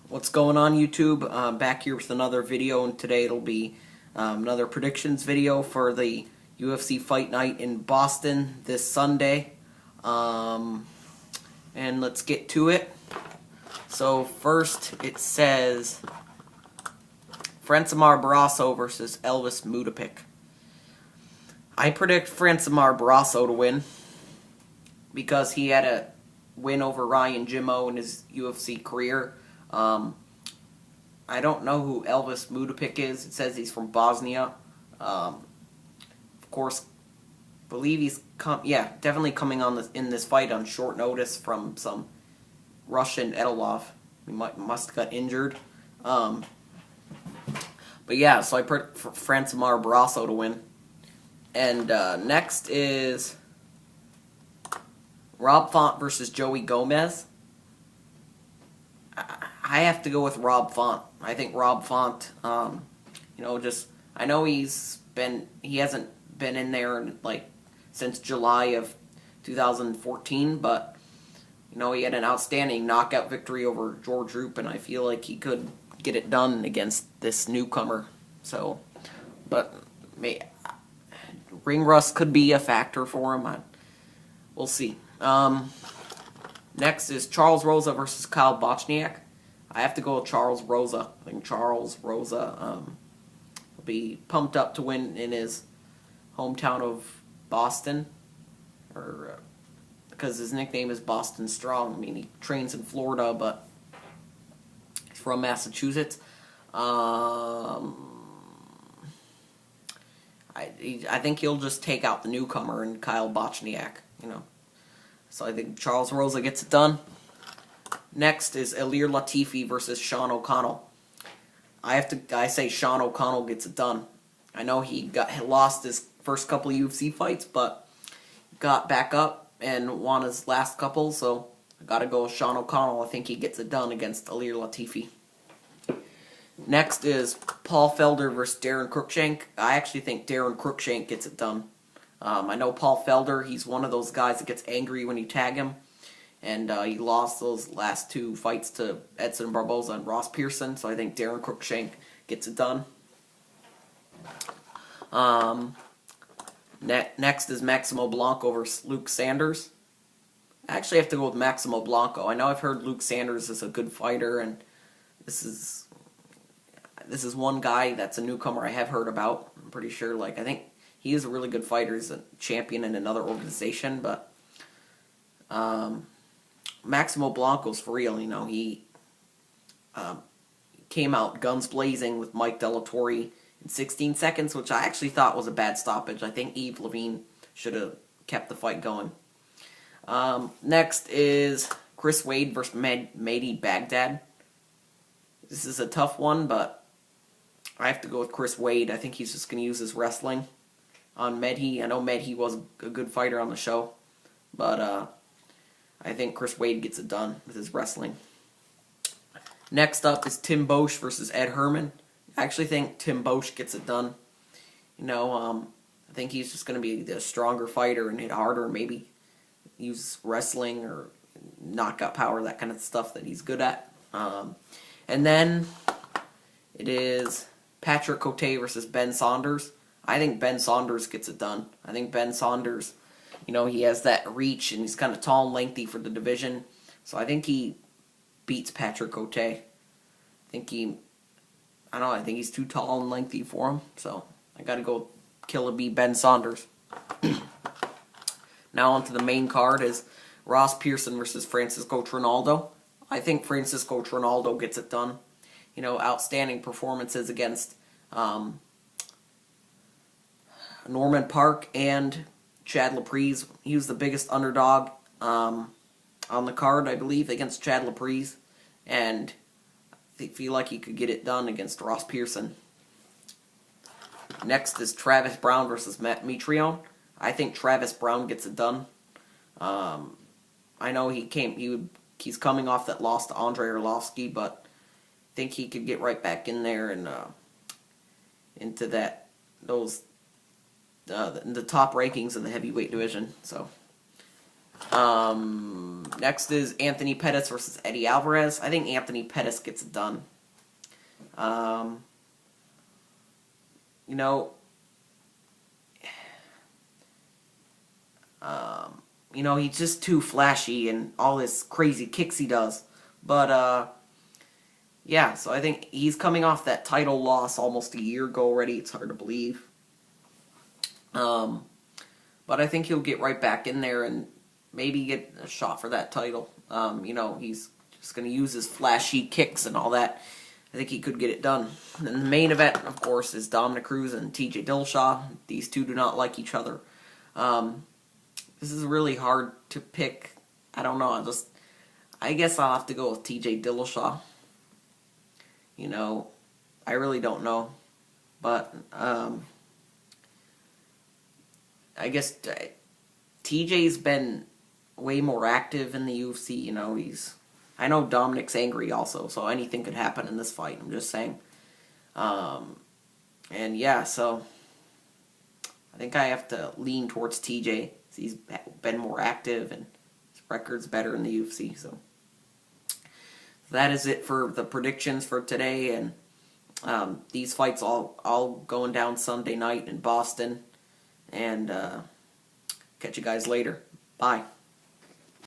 What's going on, YouTube? Back here with another video, and today it'll be another predictions video for the UFC Fight Night in Boston this Sunday. And let's get to it. So first it says Francimar Barrasso versus Elvis Mutapik. I predict Francimar Barrasso to win because he had a win over Ryan Jimmo in his UFC career. I don't know who Elvis Mutapik is. It says he's from Bosnia. Of course, believe he's definitely coming on in this fight on short notice from some Russian Edelov. He must have got injured. But yeah, so I predict for Francimar Barrasso to win. And next is Rob Font versus Joey Gomez. I have to go with Rob Font. I think Rob Font, I know he hasn't been in there since July of 2014, but he had an outstanding knockout victory over George Roop, and I feel like he could get it done against this newcomer. So, but ring rust could be a factor for him. We'll see. Next is Charles Rosa versus Kyle Bochniak. I have to go with Charles Rosa. I think Charles Rosa will be pumped up to win in his hometown of Boston, because his nickname is Boston Strong. I mean, he trains in Florida, but he's from Massachusetts. I think he'll just take out the newcomer and Kyle Bochniak. So I think Charles Rosa gets it done. Next is Ilir Latifi versus Sean O'Connell. I say Sean O'Connell gets it done. I know he lost his first couple of UFC fights, but got back up and won his last couple, so I gotta go with Sean O'Connell. I think he gets it done against Ilir Latifi. Next is Paul Felder versus Darren Cruikshank. I actually think Darren Cruikshank gets it done. I know Paul Felder, he's one of those guys that gets angry when you tag him. And he lost those last two fights to Edson Barboza and Ross Pearson, so I think Darren Cruikshank gets it done. Next is Maximo Blanco versus Luke Sanders. I actually have to go with Maximo Blanco. I know I've heard Luke Sanders is a good fighter, and this is one guy that's a newcomer I have heard about. I'm pretty sure, I think he is a really good fighter. He's a champion in another organization, but Maximo Blanco's for real. He came out guns blazing with Mike Delatorre in 16 seconds, which I actually thought was a bad stoppage. I think Yves Levine should have kept the fight going. Next is Chris Wade versus Mehdi Baghdad. This is a tough one, but I have to go with Chris Wade. I think he's just going to use his wrestling on Mehdi. I know Mehdi was a good fighter on the show, but I think Chris Wade gets it done with his wrestling. Next up is Tim Boesch versus Ed Herman. I actually think Tim Boesch gets it done. I think he's just going to be the stronger fighter and hit harder, maybe use wrestling or knockout power, that kind of stuff that he's good at. And then it is Patrick Cote versus Ben Saunders. I think Ben Saunders gets it done. I think Ben Saunders, he has that reach, and he's kind of tall and lengthy for the division. So I think he beats Patrick Cote. I think he's too tall and lengthy for him. So I got to go Killer B Ben Saunders. Now on to the main card is Ross Pearson versus Francisco Trinaldo. I think Francisco Trinaldo gets it done. Outstanding performances against Norman Park and Chad Laprise. He was the biggest underdog on the card, I believe, against Chad Laprise, and I feel like he could get it done against Ross Pearson. Next is Travis Brown versus Matt Mitrione. I think Travis Brown gets it done. I know he's coming off that loss to Andrei Arlovsky, but I think he could get right back in there and into the top rankings of the heavyweight division. So Next is Anthony Pettis versus Eddie Alvarez. I think Anthony Pettis gets it done. You know, he's just too flashy and all his crazy kicks he does. But, yeah, so I think he's coming off that title loss almost a year ago already. It's hard to believe. But I think he'll get right back in there and maybe get a shot for that title. He's just going to use his flashy kicks and all that. I think he could get it done. And then the main event, of course, is Dominic Cruz and TJ Dillashaw. These two do not like each other. This is really hard to pick. I don't know. I guess I'll have to go with TJ Dillashaw. I really don't know. But, I guess TJ's been way more active in the UFC. I know Dominic's angry also, so anything could happen in this fight. I'm just saying. And yeah, so I think I have to lean towards TJ. He's been more active and his record's better in the UFC. So that is it for the predictions for today. And these fights all going down Sunday night in Boston. And catch you guys later. Bye.